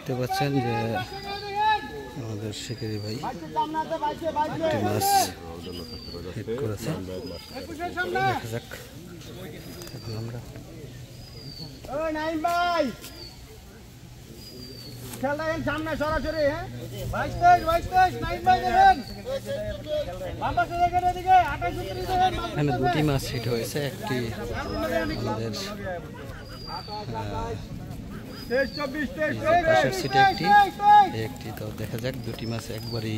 দেখতে পাচ্ছেন যে আমাদের শিকারি ভাই একটি মাছ হিট করেছে। দেখা যাক এখন আমরা এখানে দুটি মাছ হিট হয়েছে, একটি আমাদের পাশের সিটে একটি তো দেখা যাক দুটি মাছ একবারই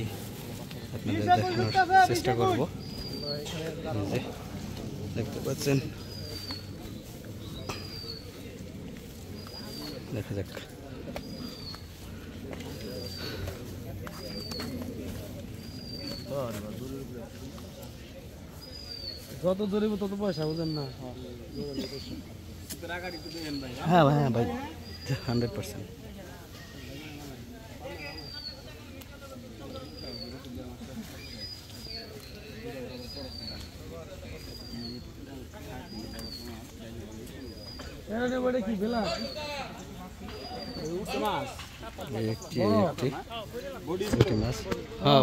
আপনাদের দেখানোর চেষ্টা করব। দেখতে পাচ্ছেন, দেখা যাক যত দৌড়িব তত পয়সা, বুঝেন না? হ্যাঁ হ্যাঁ ভাই 100%। কি বেলা একটি মাছ, হ্যাঁ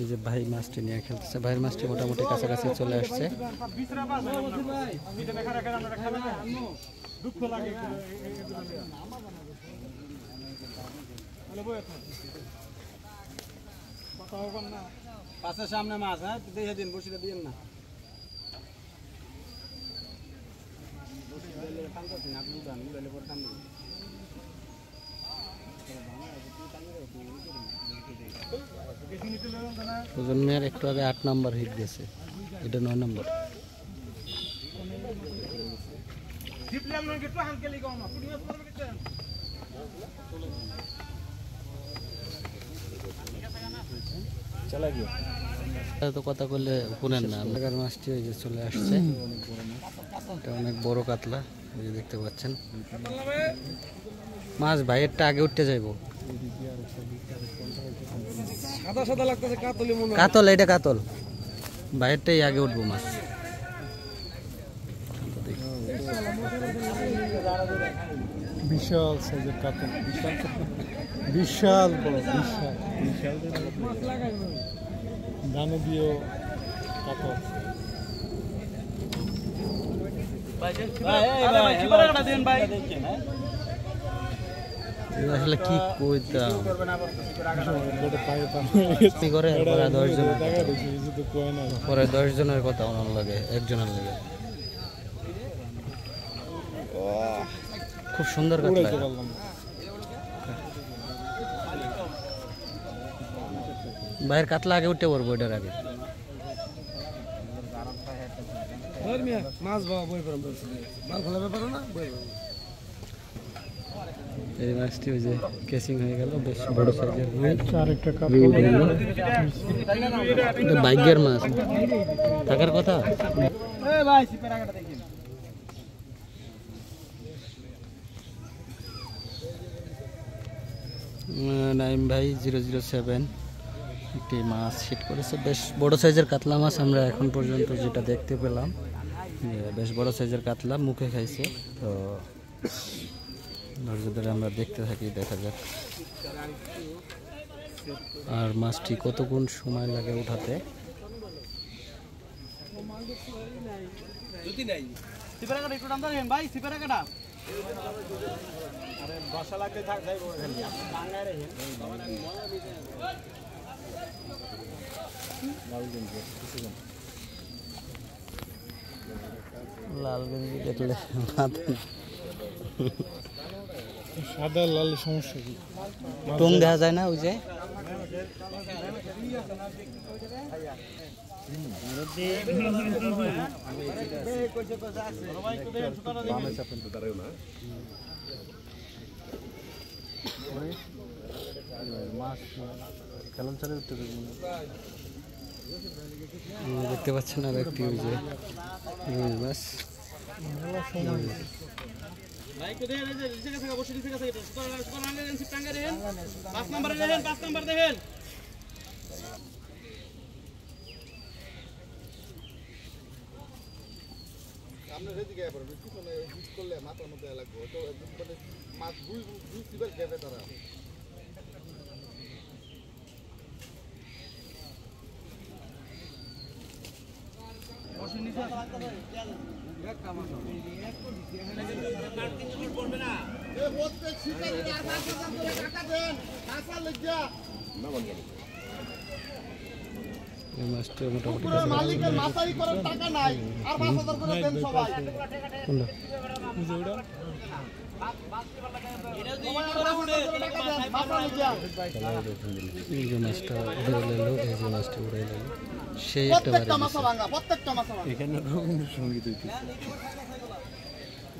এই যে ভাই মাছটি নিয়ে খেলতেছে। ভাইয়ের মাছটি মোটামুটি কাছাকাছি চলে আসছে। পাশের সামনে মাছ, হ্যাঁ দেখে দিন, বসিটা দিন না। প্রজন্মের একটু আগে 8 নম্বর হিট গেছে, এটা 9 নম্বর। তো কথা বললে শুনেন না। আমাদের মাছটি ওই যে চলে আসছে, এটা অনেক বড় কাতলা, এই যে দেখতে পাচ্ছেন। মাছ ভাইয়েরটা আগে উঠতে যাইব। সাদা সাদা লাগতেছে, কাতল মনে হয়। কাতল, এটা কাতল, ভাইয়েরটাই আগে উঠবো মাছ। বিশাল সাইজের কাতল, বিশাল বড়, বিশাল দানবীয় কাতল। আসলে কি কইতাম, পরে 10 জনের কথা ওনার লাগে, একজনের লাগে। খুব সুন্দর কাতলা। ভাইয়ের কাতলা আগে উঠতে পারবো, এটার আগে। এই মাছটি ওই যে কেসিং হয়ে গেল, বেশ বড় সাইজের। ভাগ্যের মাছ থাকার কথা। নাইম ভাই 007 একটি মাছ হিট করেছে, বেশ বড় সাইজের কাতলা মাছ। আমরা এখন পর্যন্ত যেটা দেখতে পেলাম, বেশ বড় সাইজের কাতলা, মুখে খাইছে। তো ধৈর্য ধরে আমরা দেখতে থাকি, দেখা যাক আর মাছটি কতক্ষণ সময় লাগে উঠাতে। লাল গেঞ্জি দেখলে সাদা লাল সমস্যা কি? টং দেখা যায় না ওই যে। দেখতে পাচ্ছেন আর একটি ওই যে মাছ। এই মাছটা মোটামুটি মালিকের মাথায় করার টাকা নাই আর 5000 করে দেন সবাই এই যে মাছটা উড়ে এলো, এই যে মাছটা উড়ে এলো, সেই একটা বাড়ি দিছে। প্রত্যেকটা মাথা এখানে রবীন্দ্রসঙ্গীত হইতেছে,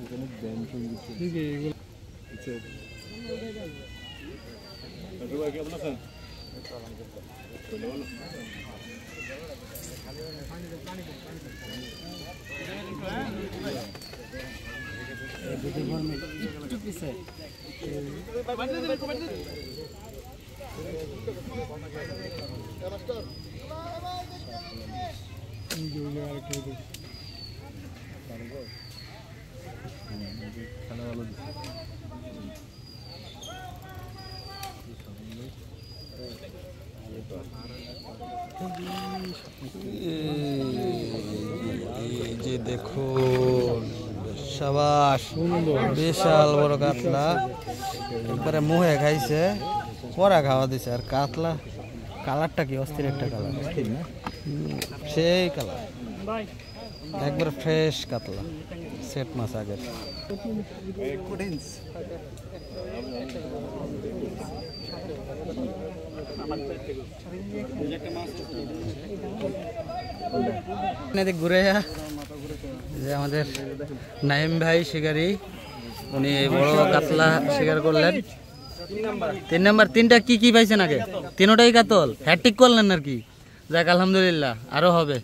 ওখানে ব্যান্ড সঙ্গীত খেলা ভালো দিচ্ছে। এই যে দেখুন, সাবাস, বিশাল বড় কাতলা, একবারে মুহে খাইছে, পরা খাওয়া দিছে। আর কাতলা কালারটা কি অস্থির একটা কালার, সেই কালার, একবার ফ্রেশ কাতলা, সেট মাছ আগের। ঘুরে যে আমাদের নাইম ভাই শিকারি, উনি বড় কাতলা শিকার করলেন। 3 নাম্বার, 3টা কি কি পাইছেন আগে? 3টাই কাতল, হ্যাট্রিক করলেন আর কি। যাক, আলহামদুলিল্লাহ, আরো হবে।